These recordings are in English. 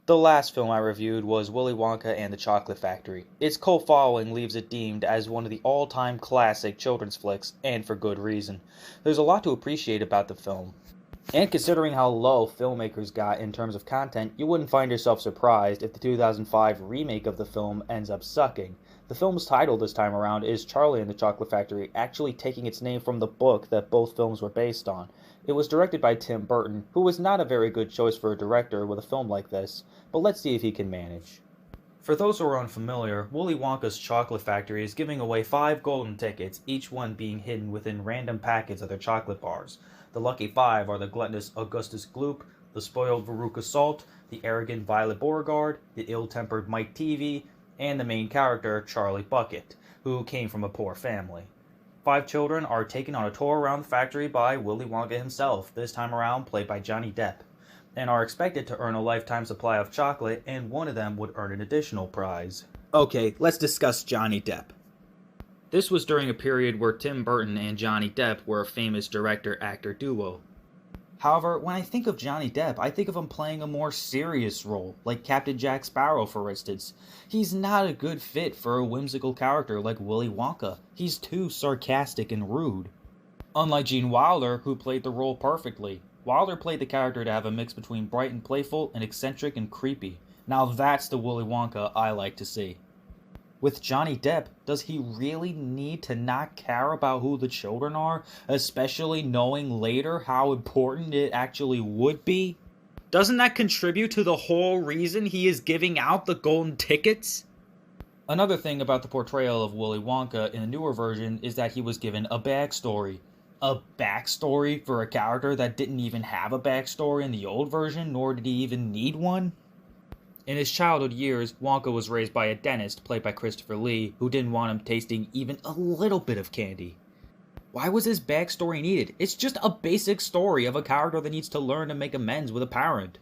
The last film I reviewed was Willy Wonka and the Chocolate Factory. Its cult following leaves it deemed as one of the all-time classic children's flicks, and for good reason. There's a lot to appreciate about the film. And considering how low filmmakers got in terms of content, you wouldn't find yourself surprised if the 2005 remake of the film ends up sucking. The film's title this time around is Charlie and the Chocolate Factory, actually taking its name from the book that both films were based on. It was directed by Tim Burton, who was not a very good choice for a director with a film like this, but let's see if he can manage. For those who are unfamiliar, Willy Wonka's Chocolate Factory is giving away 5 golden tickets, each one being hidden within random packets of their chocolate bars. The lucky 5 are the gluttonous Augustus Gloop, the spoiled Veruca Salt, the arrogant Violet Beauregarde, the ill-tempered Mike Teavee, and the main character, Charlie Bucket, who came from a poor family. 5 children are taken on a tour around the factory by Willy Wonka himself, this time around played by Johnny Depp, and are expected to earn a lifetime supply of chocolate, and one of them would earn an additional prize. Okay, let's discuss Johnny Depp. This was during a period where Tim Burton and Johnny Depp were a famous director-actor duo. However, when I think of Johnny Depp, I think of him playing a more serious role, like Captain Jack Sparrow for instance. He's not a good fit for a whimsical character like Willy Wonka. He's too sarcastic and rude. Unlike Gene Wilder, who played the role perfectly. Wilder played the character to have a mix between bright and playful and eccentric and creepy. Now that's the Willy Wonka I like to see. With Johnny Depp, does he really need to not care about who the children are, especially knowing later how important it actually would be? Doesn't that contribute to the whole reason he is giving out the golden tickets? Another thing about the portrayal of Willy Wonka in the newer version is that he was given a backstory. A backstory for a character that didn't even have a backstory in the old version, nor did he even need one? In his childhood years, Wonka was raised by a dentist played by Christopher Lee, who didn't want him tasting even a little bit of candy. Why was his backstory needed? It's just a basic story of a character that needs to learn to make amends with a parent.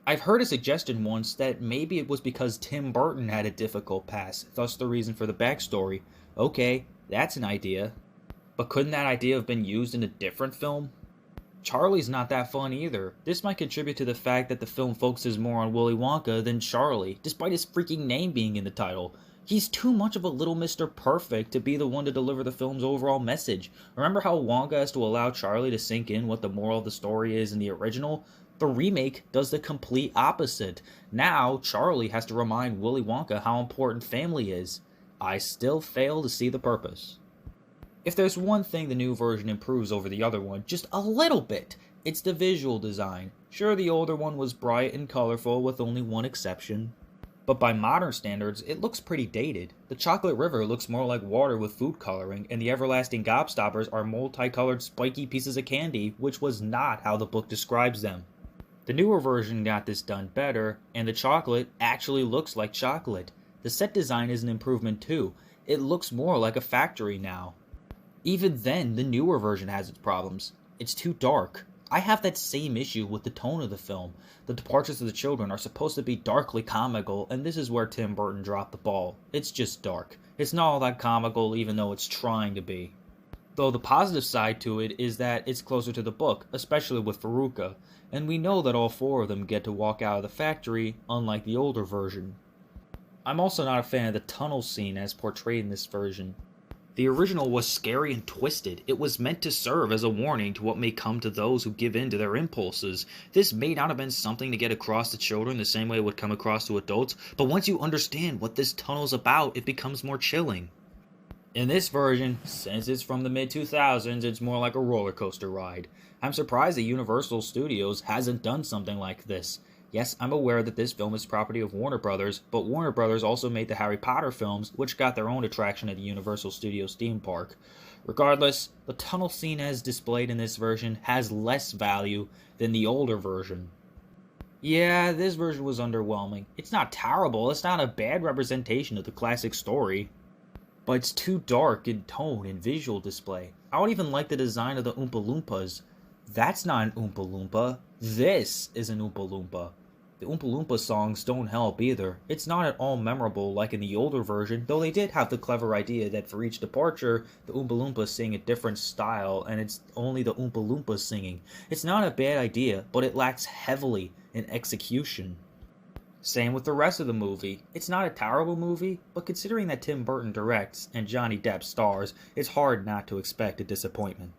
I've heard a suggestion once that maybe it was because Tim Burton had a difficult past, thus the reason for the backstory. Okay, that's an idea. But couldn't that idea have been used in a different film? Charlie's not that fun either. This might contribute to the fact that the film focuses more on Willy Wonka than Charlie, despite his freaking name being in the title. He's too much of a little Mr. Perfect to be the one to deliver the film's overall message. Remember how Wonka has to allow Charlie to sink in what the moral of the story is in the original? The remake does the complete opposite. Now, Charlie has to remind Willy Wonka how important family is. I still fail to see the purpose. If there's one thing the new version improves over the other one, just a little bit, it's the visual design. Sure, the older one was bright and colorful with only one exception, but by modern standards, it looks pretty dated. The Chocolate River looks more like water with food coloring, and the everlasting gobstoppers are multicolored spiky pieces of candy, which was not how the book describes them. The newer version got this done better, and the chocolate actually looks like chocolate. The set design is an improvement too. It looks more like a factory now. Even then, the newer version has its problems. It's too dark. I have that same issue with the tone of the film. The departures of the children are supposed to be darkly comical, and this is where Tim Burton dropped the ball. It's just dark. It's not all that comical, even though it's trying to be. Though the positive side to it is that it's closer to the book, especially with Veruca, and we know that all 4 of them get to walk out of the factory, unlike the older version. I'm also not a fan of the tunnel scene as portrayed in this version. The original was scary and twisted. It was meant to serve as a warning to what may come to those who give in to their impulses. This may not have been something to get across to children the same way it would come across to adults, but once you understand what this tunnel's about, it becomes more chilling. In this version, since it's from the mid-2000s, it's more like a roller coaster ride. I'm surprised that Universal Studios hasn't done something like this. Yes, I'm aware that this film is property of Warner Brothers, but Warner Brothers also made the Harry Potter films, which got their own attraction at the Universal Studios theme park. Regardless, the tunnel scene as displayed in this version has less value than the older version. Yeah, this version was underwhelming. It's not terrible, it's not a bad representation of the classic story, but it's too dark in tone and visual display. I don't even like the design of the Oompa Loompas. That's not an Oompa Loompa. This is an Oompa Loompa. The Oompa Loompa songs don't help either. It's not at all memorable like in the older version, though they did have the clever idea that for each departure, the Oompa Loompas sing a different style, and it's only the Oompa Loompas singing. It's not a bad idea, but it lacks heavily in execution. Same with the rest of the movie. It's not a terrible movie, but considering that Tim Burton directs and Johnny Depp stars, it's hard not to expect a disappointment.